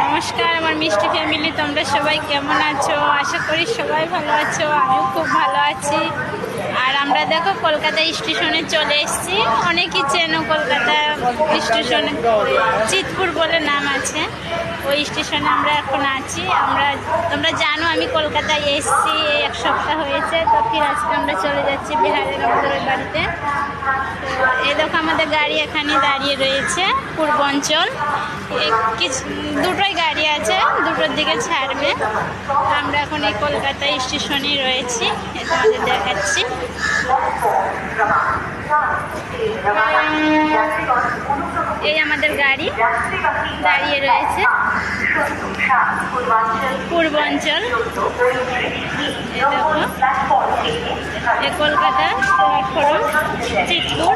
নমস্কার আমার মিষ্টি ফ্যামিলি, তোমরা সবাই কেমন আছো? আশা করি সবাই ভালো আছো, আমিও খুব ভালো আছি। আর আমরা দেখো কলকাতা স্টেশনে চলে এসেছি। অনেকেই চেনো কলকাতা স্টেশনে, চিতপুর বলে নাম আছে, ওই স্টেশনে আমরা এখন আছি। তোমরা জানো আমি কলকাতায় এসেছি, এক সপ্তাহ হয়েছে। তো ফির আজকে আমরা চলে যাচ্ছি বিহারের আমাদের ওই বাড়িতে। এই দেখো আমাদের গাড়ি এখানে দাঁড়িয়ে রয়েছে পূর্বাঞ্চল। দুটোই গাড়ি আছে, দুটোর দিকে ছাড়বে। আমরা এখন এই কলকাতা স্টেশনে রয়েছি, তোমাদের দেখাচ্ছি। এই আমাদের গাড়ি দাঁড়িয়ে রয়েছে পূর্বাঞ্চল। দেখো এই কলকাতা প্ল্যাটফর্ম চিতপুর।